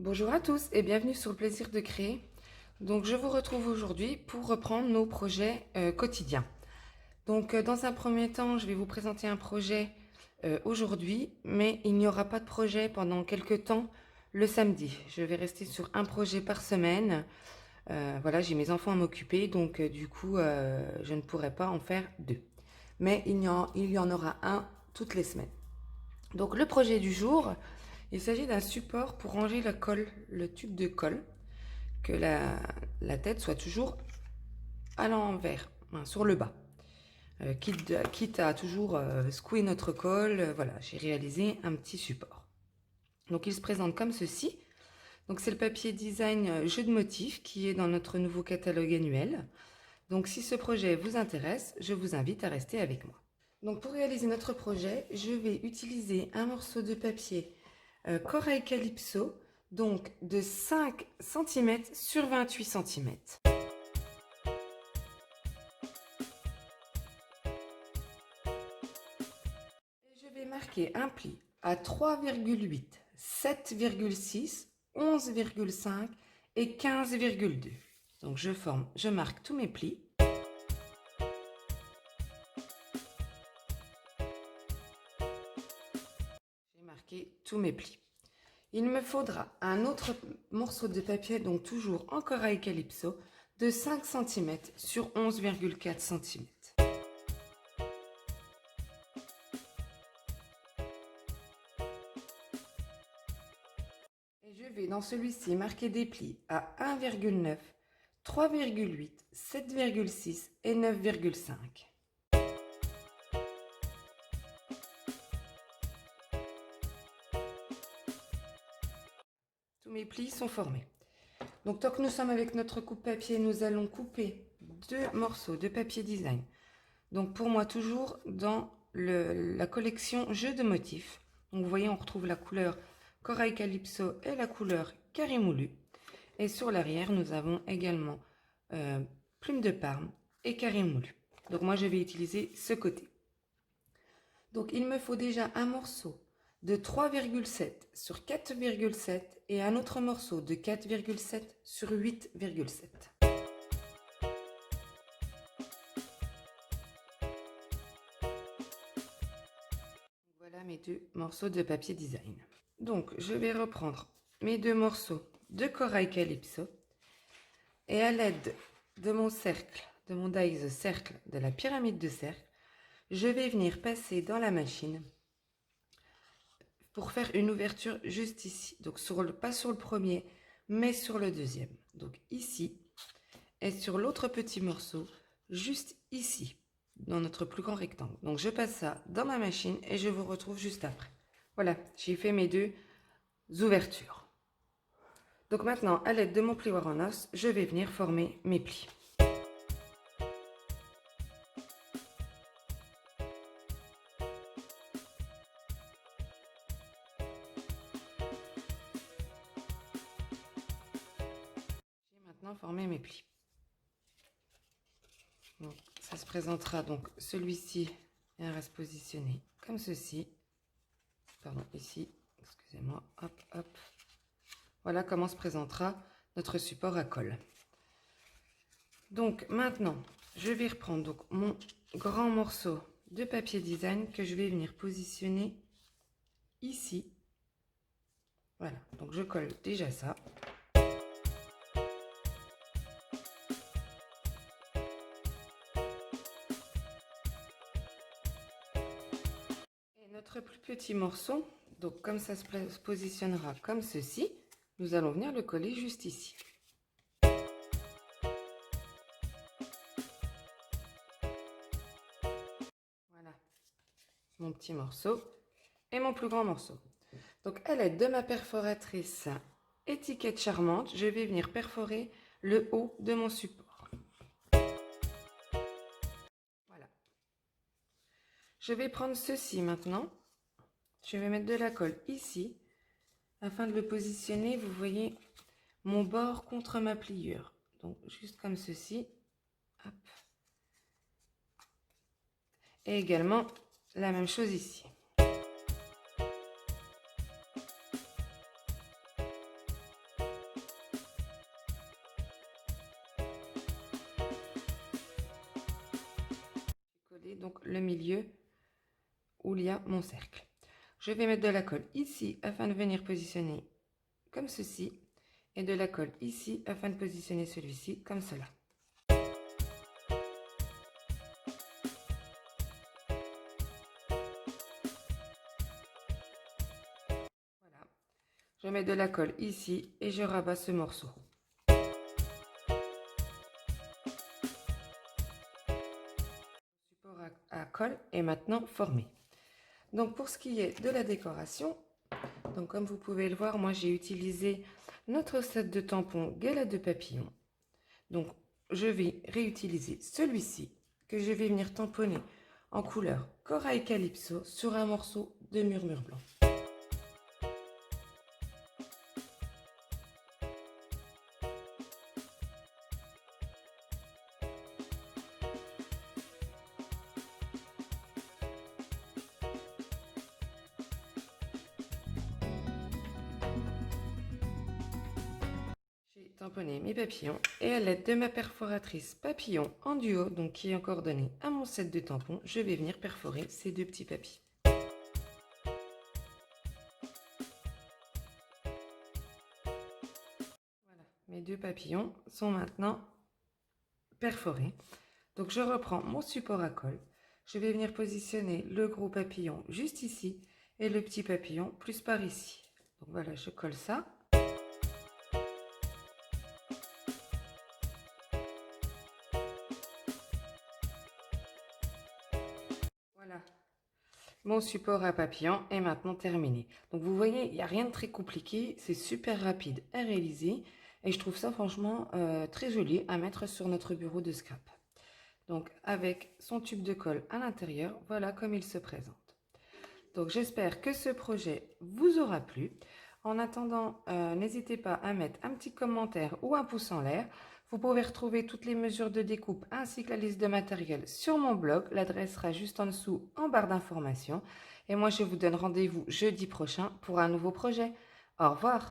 Bonjour à tous et bienvenue sur le plaisir de créer. Donc je vous retrouve aujourd'hui pour reprendre nos projets quotidiens. Donc dans un premier temps, je vais vous présenter un projet aujourd'hui, mais il n'y aura pas de projet pendant quelques temps le samedi. Je vais rester sur un projet par semaine. Voilà, j'ai mes enfants à m'occuper, donc du coup, je ne pourrai pas en faire deux. Mais il y en aura un toutes les semaines. Donc le projet du jour, il s'agit d'un support pour ranger la colle, le tube de colle, que la tête soit toujours à l'envers, hein, sur le bas. Quitte à toujours secouer notre colle, voilà, j'ai réalisé un petit support. Donc il se présente comme ceci. Donc c'est le papier design jeu de motifs qui est dans notre nouveau catalogue annuel. Donc si ce projet vous intéresse, je vous invite à rester avec moi. Donc pour réaliser notre projet, je vais utiliser un morceau de papier Corail Calypso, donc de 5 cm sur 28 cm. Je vais marquer un pli à 3,8, 7,6, 11,5 et 15,2. Donc je marque tous mes plis. J'ai marqué tous mes plis. Il me faudra un autre morceau de papier, donc toujours en corail calypso, de 5 cm sur 11,4 cm. Et je vais dans celui-ci marquer des plis à 1,9, 3,8, 7,6 et 9,5. Tous mes plis sont formés. Donc tant que nous sommes avec notre coupe-papier, nous allons couper deux morceaux de papier design. Donc pour moi toujours dans la collection jeu de motifs. Donc vous voyez, on retrouve la couleur Corail Calypso et la couleur Carré Moulu. Et sur l'arrière, nous avons également Plume de Parme et Carré Moulu. Donc moi je vais utiliser ce côté. Donc il me faut déjà un morceau de 3,7 sur 4,7 et un autre morceau de 4,7 sur 8,7. Voilà mes deux morceaux de papier design. Donc je vais reprendre mes deux morceaux de Corail Calypso et à l'aide de mon cercle, de mon dies cercle, de la pyramide de cercle, je vais venir passer dans la machine pour faire une ouverture juste ici. Donc pas sur le premier, mais sur le deuxième. Donc ici, et sur l'autre petit morceau, juste ici, dans notre plus grand rectangle. Donc je passe ça dans ma machine et je vous retrouve juste après. Voilà, j'ai fait mes deux ouvertures. Donc maintenant, à l'aide de mon plioir en os, je vais venir former mes plis. J'ai maintenant formé mes plis. Donc, ça se présentera donc celui-ci va se positionner comme ceci. Pardon, ici, excusez-moi, hop, hop. Voilà comment se présentera notre support à colle. Donc maintenant, je vais reprendre donc mon grand morceau de papier design que je vais venir positionner ici. Voilà, donc je colle déjà ça. Et notre plus petit morceau, donc comme ça se positionnera comme ceci, nous allons venir le coller juste ici. Voilà, mon petit morceau et mon plus grand morceau. Donc à l'aide de ma perforatrice étiquette charmante, je vais venir perforer le haut de mon support. Voilà. Je vais prendre ceci maintenant. Je vais mettre de la colle ici afin de le positionner. Vous voyez mon bord contre ma pliure. Donc juste comme ceci. Hop. Et également la même chose ici. donc le milieu où il y a mon cercle. Je vais mettre de la colle ici afin de venir positionner comme ceci et de la colle ici afin de positionner celui-ci comme cela. Voilà. Je mets de la colle ici et je rabats ce morceau. Le support à colle est maintenant formé. Donc pour ce qui est de la décoration, donc comme vous pouvez le voir, moi j'ai utilisé notre set de tampons galette de papillons. Donc je vais réutiliser celui-ci que je vais venir tamponner en couleur corail calypso sur un morceau de murmure blanc. J'ai tamponné mes papillons et à l'aide de ma perforatrice papillon en duo, donc qui est coordonnée à mon set de tampons, je vais venir perforer ces deux petits papillons. Voilà, mes deux papillons sont maintenant perforés. Donc je reprends mon support à colle. Je vais venir positionner le gros papillon juste ici et le petit papillon plus par ici. Donc voilà, je colle ça. Voilà, mon support à papillon est maintenant terminé. Donc vous voyez, il n'y a rien de très compliqué, c'est super rapide à réaliser et je trouve ça franchement très joli à mettre sur notre bureau de scrap. Donc avec son tube de colle à l'intérieur, voilà comme il se présente. Donc j'espère que ce projet vous aura plu. En attendant, n'hésitez pas à mettre un petit commentaire ou un pouce en l'air. Vous pouvez retrouver toutes les mesures de découpe ainsi que la liste de matériel sur mon blog. L'adresse sera juste en dessous en barre d'informations. Et moi, je vous donne rendez-vous jeudi prochain pour un nouveau projet. Au revoir!